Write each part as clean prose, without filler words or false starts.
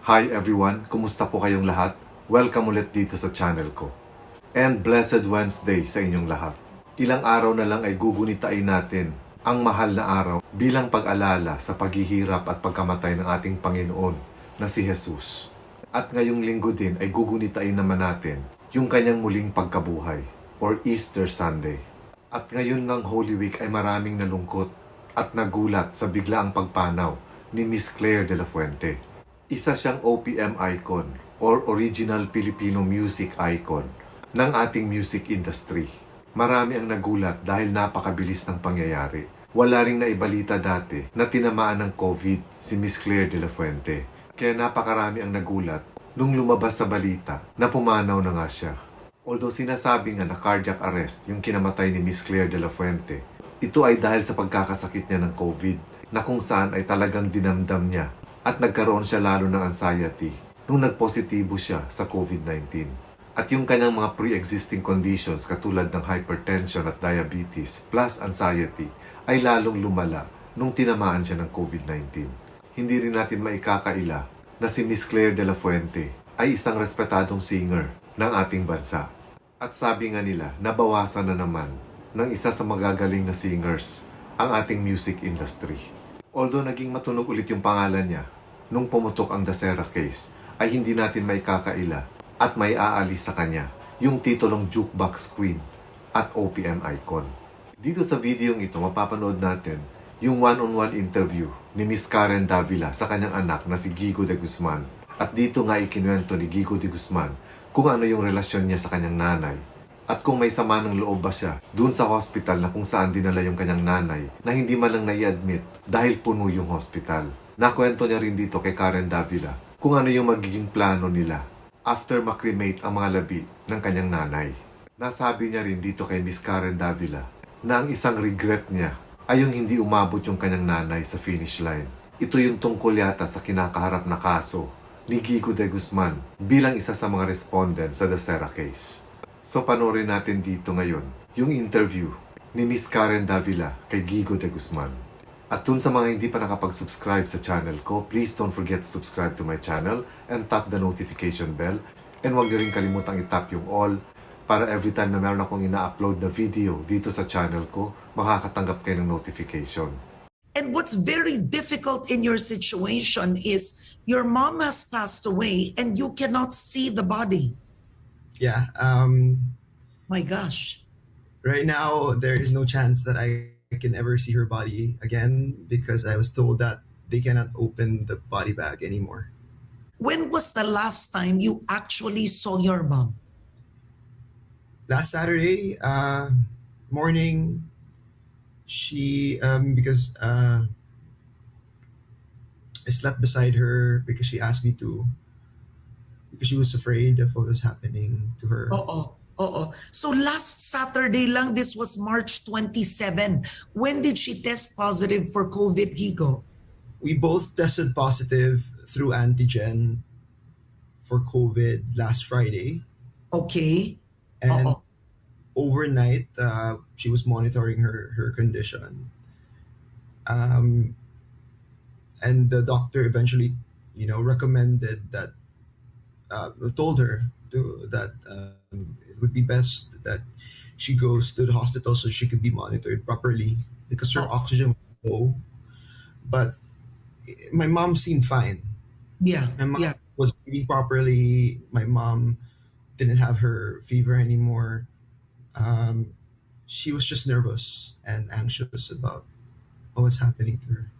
Hi everyone, kumusta po kayong lahat? Welcome ulit dito sa channel ko. And blessed Wednesday sa inyong lahat. Ilang araw na lang ay gugunitain natin ang mahal na araw bilang pag-alala sa paghihirap at pagkamatay ng ating Panginoon na si Jesus. At ngayong linggo din ay gugunitain naman natin yung kanyang muling pagkabuhay or Easter Sunday. At ngayon ng Holy Week ay maraming nalungkot at nagulat sa biglaang pagpanaw ni Miss Claire Dela Fuente. Isa siyang OPM Icon or Original Filipino Music Icon ng ating music industry. Marami ang nagulat dahil napakabilis ng pangyayari. Wala ring naibalita dati na tinamaan ng COVID si Miss Claire Dela Fuente. Kaya napakarami ang nagulat nung lumabas sa balita na pumanaw na nga siya. Although sinasabi nga na cardiac arrest yung kinamatay ni Miss Claire Dela Fuente, ito ay dahil sa pagkakasakit niya ng COVID na kung saan ay talagang dinamdam niya at nagkaroon siya lalo ng anxiety nung nagpositibo siya sa COVID-19. At yung kanyang mga pre-existing conditions katulad ng hypertension at diabetes plus anxiety ay lalong lumala nung tinamaan siya ng COVID-19. Hindi rin natin maikakaila na si Miss Claire Dela Fuente ay isang respetadong singer ng ating bansa. At sabi nga nila, nabawasan na naman ng isa sa magagaling na singers ang ating music industry. Although naging matunog ulit yung pangalan niya nung pumutok ang Dasera case, ay hindi natin may kakaila at may aalis sa kanya yung titulong Juke Box Queen at OPM Icon. Dito sa videong ito, mapapanood natin yung one-on-one interview ni Miss Davila sa kanyang anak na si Gigo De Guzman. At dito nga ikinuwento ni Gigo De Guzman kung ano yung relasyon niya sa kanyang nanay at kung may sama ng loob ba siya dun sa hospital na kung saan dinala yung kanyang nanay na hindi man lang nai-admit dahil puno yung hospital. Nakwento niya rin dito kay Davila kung ano yung magiging plano nila after makremate ang mga labi ng kanyang nanay. Nasabi niya rin dito kay Miss Davila na ang isang regret niya ay yung hindi umabot yung kanyang nanay sa finish line. Ito yung tungkol yata sa kinakaharap na kaso ni Gigo De Guzman bilang isa sa mga respondent sa Dasera case. So panoorin natin dito ngayon yung interview ni Miss Davila kay Gigo De Guzman. At dun sa mga hindi pa nakapag-subscribe sa channel ko, please don't forget to subscribe to my channel and tap the notification bell. And huwag niyo rin kalimutang itap yung all para every time na meron akong ina-upload na video dito sa channel ko, makakatanggap kayo ng notification. And what's very difficult in your situation is your mom has passed away and you cannot see the body. Yeah. My gosh. Right now, there is no chance that I can ever see her body again because I was told that they cannot open the body bag anymore. When was the last time you actually saw your mom? Last Saturday morning, she because I slept beside her because she asked me to, because she was afraid of what was happening to her. Oo. So last Saturday lang, this was March 27. When did she test positive for COVID, Gigo? We both tested positive through antigen for COVID last Friday. Okay. And overnight, she was monitoring her condition. And the doctor eventually, recommended that, told her that it would be best that she goes to the hospital so she could be monitored properly because her oxygen was low. But my mom seemed fine. Yeah. My mom was breathing properly. My mom didn't have her fever anymore. She was just nervous and anxious about what was happening to her.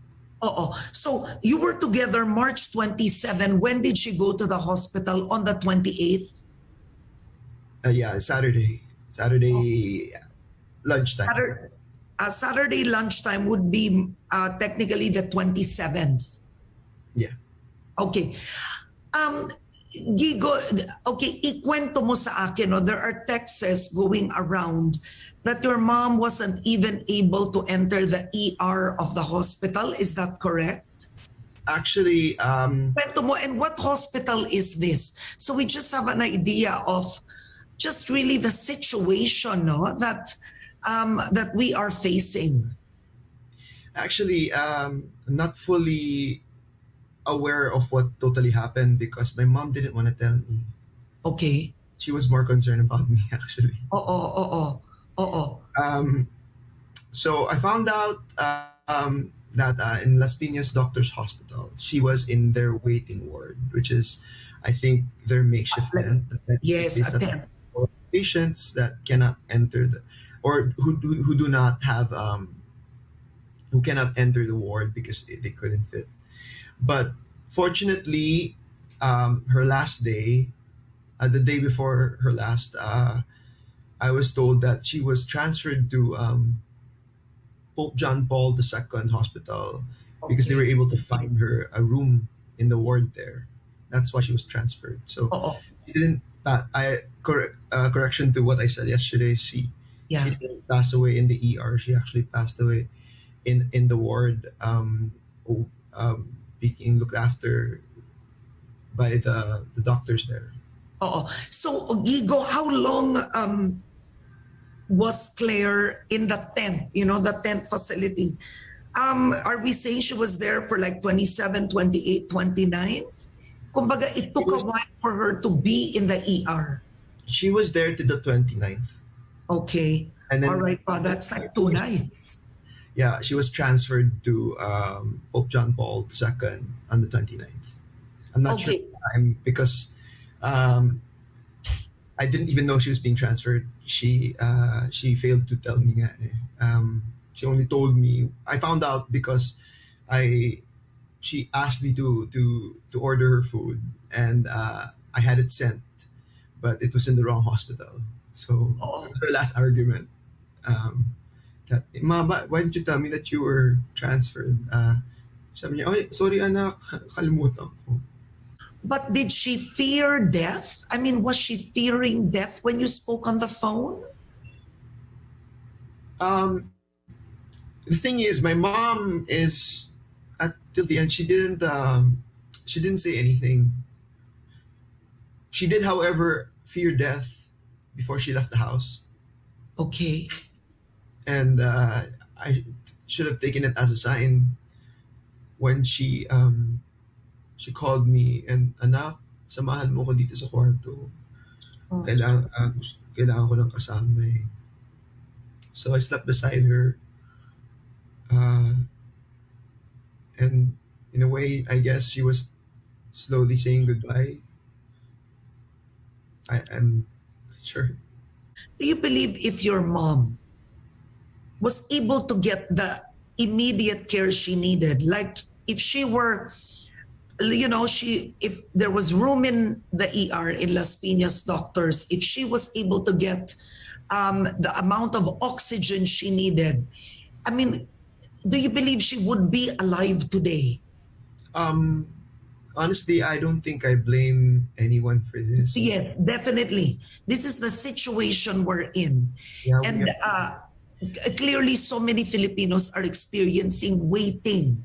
So you were together March 27. When did she go to the hospital? On the 28th? Saturday lunchtime. Saturday lunchtime would be technically the 27th. Yeah. Okay. Gigo, okay, ikwento mo sa akin, no? There are texts going around that your mom wasn't even able to enter the ER of the hospital. Is that correct? Actually, Kwento mo, and what hospital is this? So we just have an idea of just really the situation, no, that we are facing. actually, not fully aware of what totally happened because my mom didn't want to tell me. Okay. She was more concerned about me actually. Oo. So I found out that in Las Piñas Doctors Hospital, she was in their waiting ward, which is, I think, their makeshift tent. Yes, They set up attempt. for patients that cannot enter or who do not have who cannot enter the ward because they couldn't fit. But fortunately, her last day, the day before her last, I was told that she was transferred to Pope John Paul II Hospital because they were Okay. able to find her a room in the ward there. That's why she was transferred. So Oo. she didn't. Correction to what I said yesterday. She Yeah. didn't pass away in the ER. She actually passed away in the ward, being looked after by the doctors there. Oo. So, Gigo, how long was Claire in the tent, the tent facility? Are we saying she was there for like 27, 28, 29? Kumbaga, it She took a was, while for her to be in the ER. she was there to the 29th. Okay. And All then right, pa, that's like 2 nights. yeah, she was transferred to Pope John Paul II on the 29th. I'm not sure Okay. the time because um, I didn't even know she was being transferred. She failed to tell me. Nga eh. She only told me. I found out because I she asked me to order her food and I had it sent, but it was in the wrong hospital. So it Oo. was her last argument. That, Mama, why didn't you tell me that you were transferred? Sabi niya, "Ay, sorry anak, kalimutan ko." But did she fear death? I mean, was she fearing death when you spoke on the phone? Um, the thing is, my mom is till the end. She didn't say anything. She did, however, fear death before she left the house, Okay. and I should have taken it as a sign when she called me and anak, samahan mo ko dito sa kwarto. Oh. Kailangan ko ng kasama eh. So I slept beside her, uh, and in a way, I guess she was slowly saying goodbye. I am sure. Do you believe if your mom was able to get the immediate care she needed, like if she were, if there was room in the ER in Las Piñas doctors, if she was able to get the amount of oxygen she needed, I mean, do you believe she would be alive today? Um, Honestly, I don't think I blame anyone for this. Yes, definitely. This is the situation we're in. Yeah, we And are. clearly, so many Filipinos are experiencing waiting.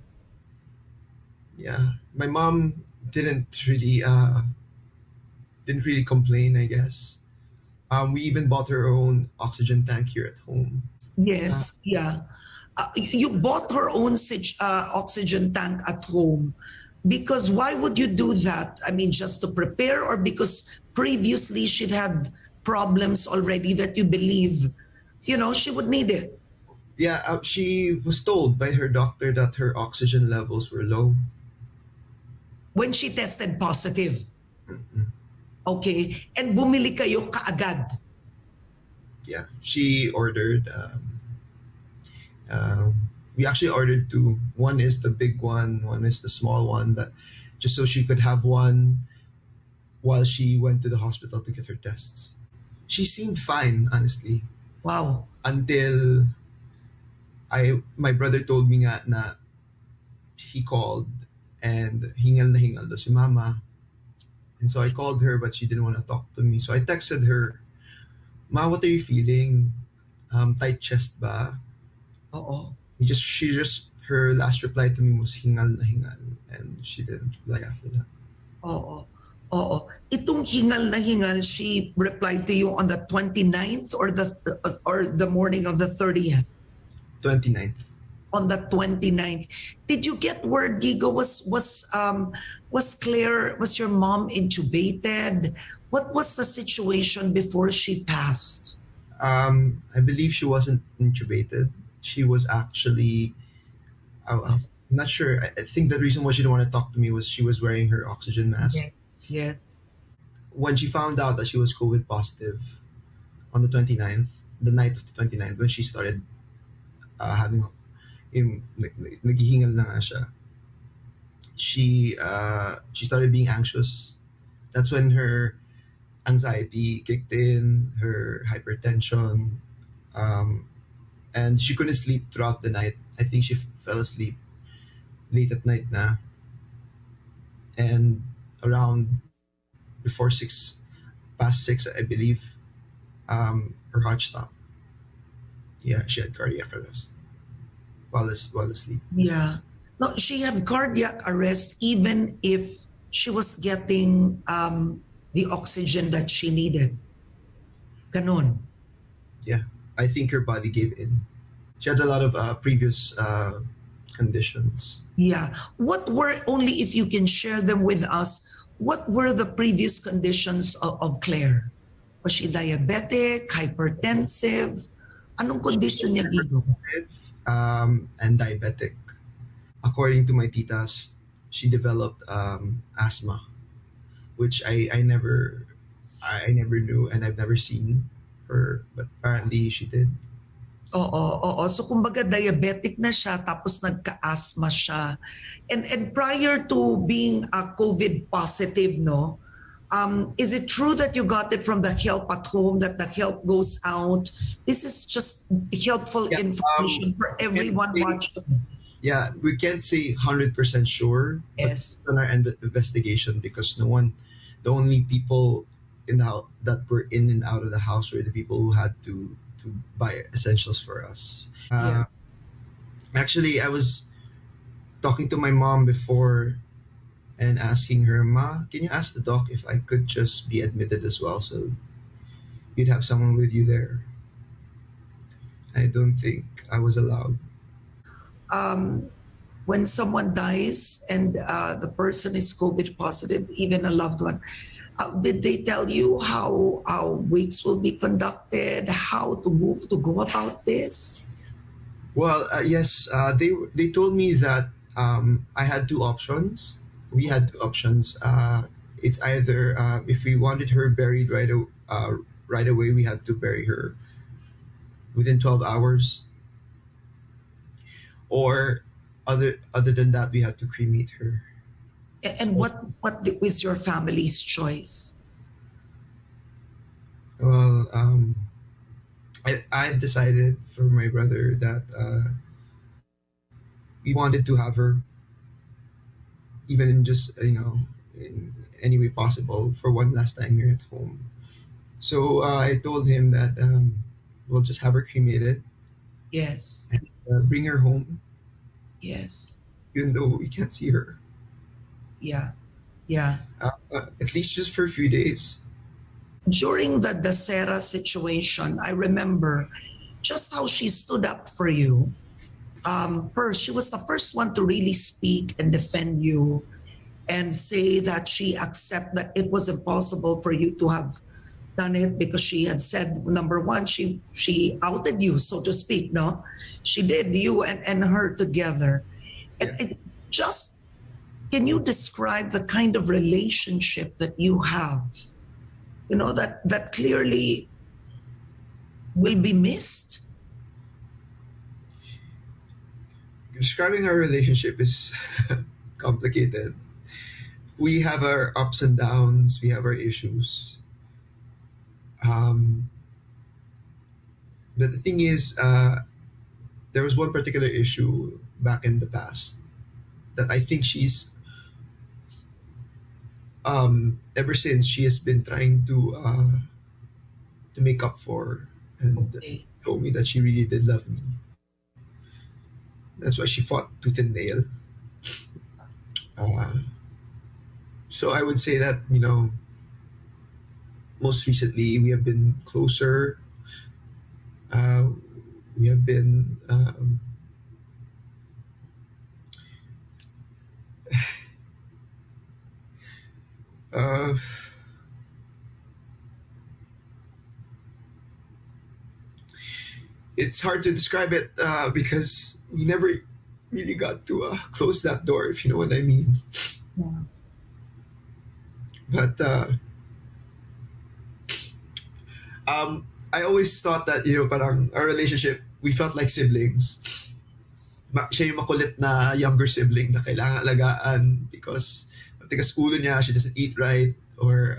Yeah, my mom didn't really complain. I guess. We even bought her own oxygen tank here at home. Uh, Yes, yeah. You bought her own oxygen tank at home because why would you do that? I mean, just to prepare or because previously she'd had problems already that you believe, she would need it. yeah, she was told by her doctor that her oxygen levels were low. When she tested positive. Mhm. Okay. And bumili kayo kaagad. Yeah, she ordered. We actually ordered two. One is the big one. One is the small one. That just so she could have one while she went to the hospital to get her tests. She seemed fine, honestly, Wow. until my brother told me nga na he called and hingal na hingal daw si mama. And so I called her, but she didn't want to talk to me. So I texted her, "Ma, what are you feeling? Tight chest ba?" Oo. Her last reply to me was hingal na hingal, and she didn't reply after that. Oo. Oo. Itong hingal na hingal, she replied to you on the 29th or the morning of the 30th. 29th. on the 29th. Did you get word, Gigo, was Claire, was your mom intubated? What was the situation before she passed? I believe she wasn't intubated. She was actually, I'm not sure. I think the reason why she didn't want to talk to me was she was wearing her oxygen mask. Yes. Yes. When she found out that she was COVID positive on the 29th, the night of the 29th, when she started having, naghihingal na nga siya, she started being anxious. That's when her anxiety kicked in, her hypertension, um, and she couldn't sleep throughout the night. I think she fell asleep late at night na, and around before six, past six, I believe, her heart stopped. Yeah, she had cardiac arrest while asleep. Yeah. No, she had cardiac arrest even if she was getting the oxygen that she needed. Ganon. Yeah, I think her body gave in. She had a lot of previous conditions. Yeah. What were, only if you can share them with us, what were the previous conditions of Claire? Was she diabetic, hypertensive? Anong condition niya, Gigo? And diabetic. According to my titas, she developed asthma, which I never knew and I've never seen her, but apparently she did. Oo. So kumbaga diabetic na siya tapos nagka-asthma siya. And prior to being a COVID positive, no, is it true that you got it from the help at home, that the help goes out? This is just helpful Yeah, information for everyone watching. Yeah, we can't say 100% sure. But Yes. it's on our investigation because the only people in the house that were in and out of the house were the people who had to buy essentials for us. Yes. Actually, I was talking to my mom before and asking her, "Ma, can you ask the doc if I could just be admitted as well, so you'd have someone with you there?" I don't think I was allowed. When someone dies and the person is COVID positive, even a loved one, did they tell you how wakes will be conducted, how to move to go about this? Well, yes, they told me that I had two options. We had two options. It's either if we wanted her buried right away, we had to bury her within 12 hours, or other than that, we had to cremate her. And what was your family's choice? Well, I've decided for my brother that we wanted to have her, even in just in any way possible, for one last time here at home. So I told him that we'll just have her cremated Yes. and bring her home, Yes. even though we can't see her, Yeah. Yeah. at least just for a few days. During the Dasera situation, I remember just how she stood up for you. First, she was the first one to really speak and defend you and say that she accept that it was impossible for you to have done it because she had said, number one, she outed you, so to speak, no? She did, you and her together. And just, can you describe the kind of relationship that you have? You know, that clearly will be missed. Describing our relationship is complicated. We have our ups and downs. We have our issues. Um, but the thing is, there was one particular issue back in the past that I think she's ever since she has been trying to make up for and Okay. told me that she really did love me. That's why she fought tooth and nail. Uh, so I would say that most recently we have been closer. Uh, we have been Uh, it's hard to describe it because we never really got to close that door, if you know what I mean. Yeah. But I always thought that, you know, parang our relationship, we felt like siblings. Siya yung makulit na younger sibling na kailangan alagaan because matigas ulo niya, she doesn't eat right, or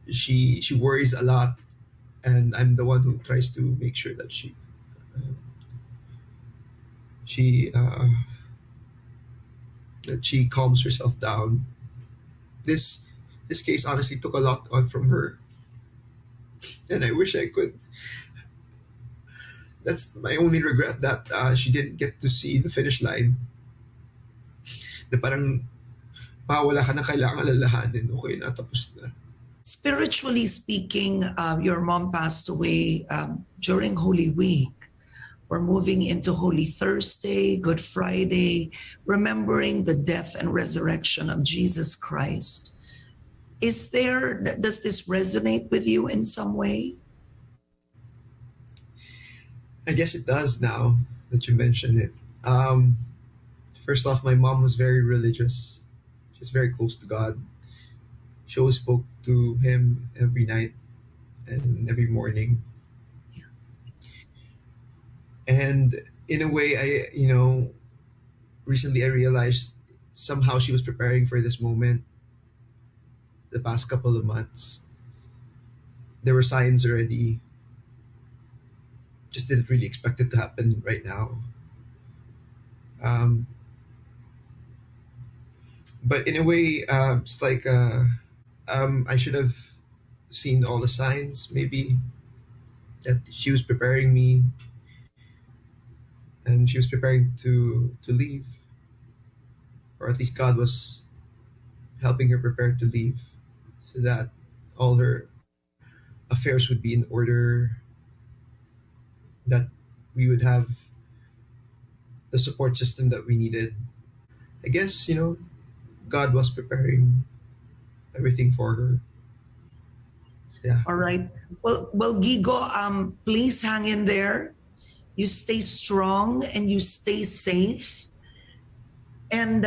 she worries a lot, and I'm the one who tries to make sure that she that she calms herself down. This case honestly took a lot on from her, and I wish I could. That's my only regret, that she didn't get to see the finish line. Na parang mawala ka na kailangan alalahanin. Okay na, tapos na. Spiritually speaking, your mom passed away during Holy Week. We're moving into Holy Thursday, Good Friday, remembering the death and resurrection of Jesus Christ. Does this resonate with you in some way? I guess it does now that you mention it. First off, my mom was very religious. She's very close to God. She always spoke to him every night and every morning. And in a way, recently I realized somehow she was preparing for this moment the past couple of months. There were signs already. Just didn't really expect it to happen right now. But in a way, it's like I should have seen all the signs, maybe, that she was preparing me, and she was preparing to leave, or at least God was helping her prepare to leave, so that all her affairs would be in order, that we would have the support system that we needed. I guess, God was preparing everything for her. Yeah. All right. Well, Gigo, please hang in there. You stay strong and you stay safe. And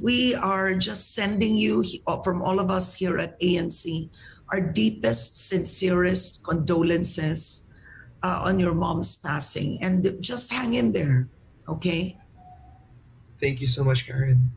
we are just sending you, from all of us here at ANC, our deepest, sincerest condolences on your mom's passing. And just hang in there, okay? Thank you so much, Karen.